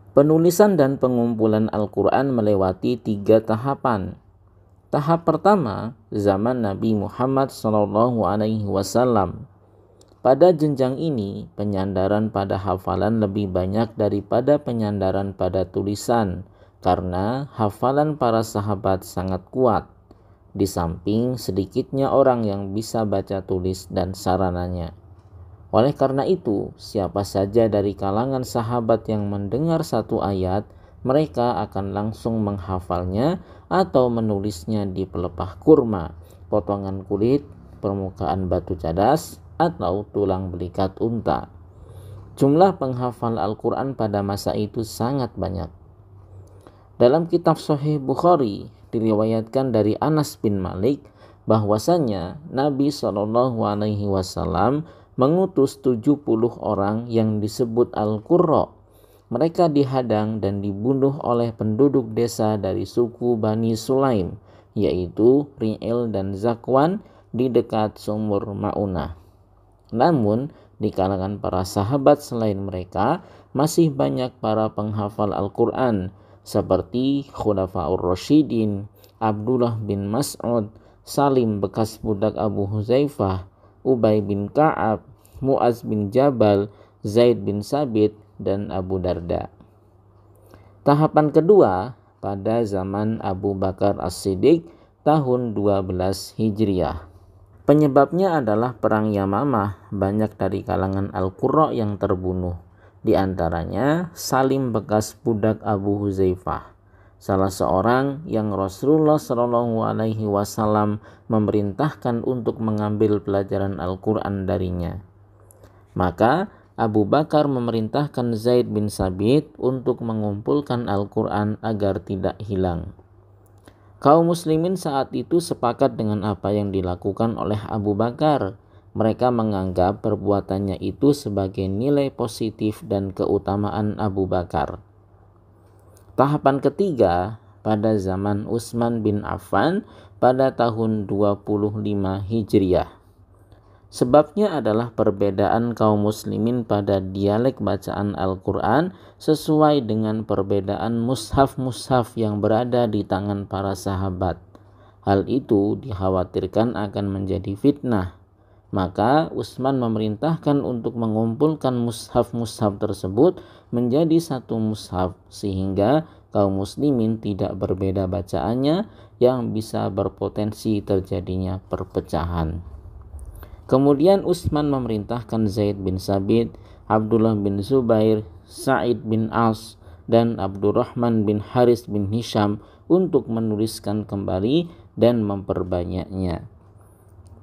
Penulisan dan pengumpulan Al-Quran melewati 3 tahapan. Tahap pertama, zaman Nabi Muhammad SAW. Pada jenjang ini, penyandaran pada hafalan lebih banyak daripada penyandaran pada tulisan, karena hafalan para sahabat sangat kuat, di samping sedikitnya orang yang bisa baca tulis dan sarananya. Oleh karena itu, siapa saja dari kalangan sahabat yang mendengar satu ayat, mereka akan langsung menghafalnya atau menulisnya di pelepah kurma, potongan kulit, permukaan batu cadas, atau tulang belikat unta. Jumlah penghafal Al-Quran pada masa itu sangat banyak. Dalam kitab Sahih Bukhari diriwayatkan dari Anas bin Malik bahwasanya Nabi SAW mengutus 70 orang yang disebut Al-Qurra. Mereka dihadang dan dibunuh oleh penduduk desa dari suku Bani Sulaim, yaitu Ri'il dan Zakwan di dekat sumur Ma'unah. Namun, di kalangan para sahabat selain mereka, masih banyak para penghafal Al-Quran, seperti Khulafaur Rasyidin, Abdullah bin Mas'ud, Salim bekas budak Abu Huzaifah, Ubay bin Ka'ab, Mu'az bin Jabal, Zaid bin Sabit, dan Abu Darda. Tahapan kedua, pada zaman Abu Bakar As-Siddiq tahun 12 Hijriah. Penyebabnya adalah perang Yamamah. Banyak dari kalangan Al-Qurra yang terbunuh. Di antaranya Salim bekas budak Abu Huzaifah, salah seorang yang Rasulullah SAW memerintahkan untuk mengambil pelajaran Al-Quran darinya. Maka Abu Bakar memerintahkan Zaid bin Sabit untuk mengumpulkan Al-Quran agar tidak hilang. Kaum muslimin saat itu sepakat dengan apa yang dilakukan oleh Abu Bakar. Mereka menganggap perbuatannya itu sebagai nilai positif dan keutamaan Abu Bakar. Tahapan ketiga, pada zaman Utsman bin Affan pada tahun 25 Hijriah. Sebabnya adalah perbedaan kaum muslimin pada dialek bacaan Al-Quran sesuai dengan perbedaan mushaf-mushaf yang berada di tangan para sahabat. Hal itu dikhawatirkan akan menjadi fitnah. Maka Utsman memerintahkan untuk mengumpulkan mushaf-mushaf tersebut menjadi satu mushaf, sehingga kaum muslimin tidak berbeda bacaannya yang bisa berpotensi terjadinya perpecahan. Kemudian Utsman memerintahkan Zaid bin Sabit, Abdullah bin Zubair, Sa'id bin As, dan Abdurrahman bin Haris bin Hisham untuk menuliskan kembali dan memperbanyaknya.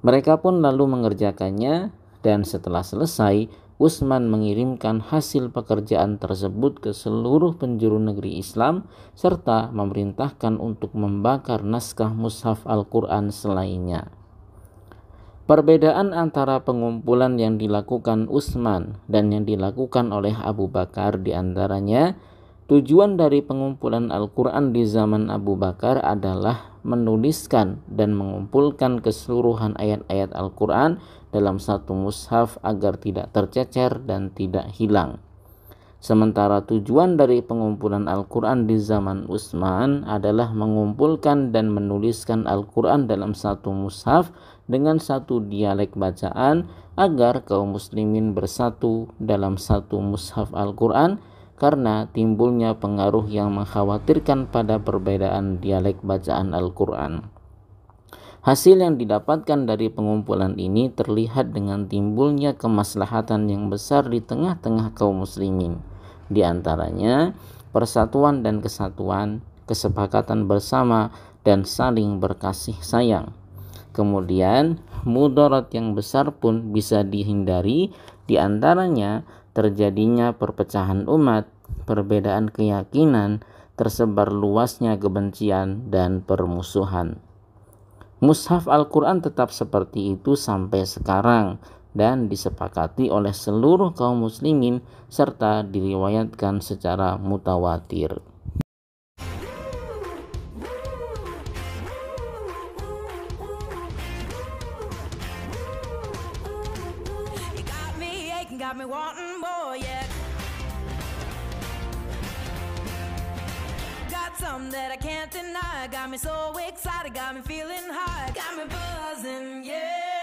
Mereka pun lalu mengerjakannya, dan setelah selesai, Utsman mengirimkan hasil pekerjaan tersebut ke seluruh penjuru negeri Islam, serta memerintahkan untuk membakar naskah mushaf Al-Quran selainnya. Perbedaan antara pengumpulan yang dilakukan Utsman dan yang dilakukan oleh Abu Bakar diantaranya, tujuan dari pengumpulan Al-Quran di zaman Abu Bakar adalah menuliskan dan mengumpulkan keseluruhan ayat-ayat Al-Quran dalam satu mushaf agar tidak tercecer dan tidak hilang. Sementara tujuan dari pengumpulan Al-Quran di zaman Utsman adalah mengumpulkan dan menuliskan Al-Quran dalam satu mushaf dengan satu dialek bacaan agar kaum muslimin bersatu dalam satu mushaf Al-Quran, karena timbulnya pengaruh yang mengkhawatirkan pada perbedaan dialek bacaan Al-Quran. Hasil yang didapatkan dari pengumpulan ini terlihat dengan timbulnya kemaslahatan yang besar di tengah-tengah kaum muslimin. Di antaranya persatuan dan kesatuan, kesepakatan bersama, dan saling berkasih sayang. Kemudian mudarat yang besar pun bisa dihindari, di antaranya terjadinya perpecahan umat, perbedaan keyakinan, tersebar luasnya kebencian dan permusuhan. Mushaf Al-Quran tetap seperti itu sampai sekarang dan disepakati oleh seluruh kaum muslimin serta diriwayatkan secara mutawatir. Got me wanting more, yeah. something that I can't deny. Got me so excited, got me feeling high, got me buzzing, yeah.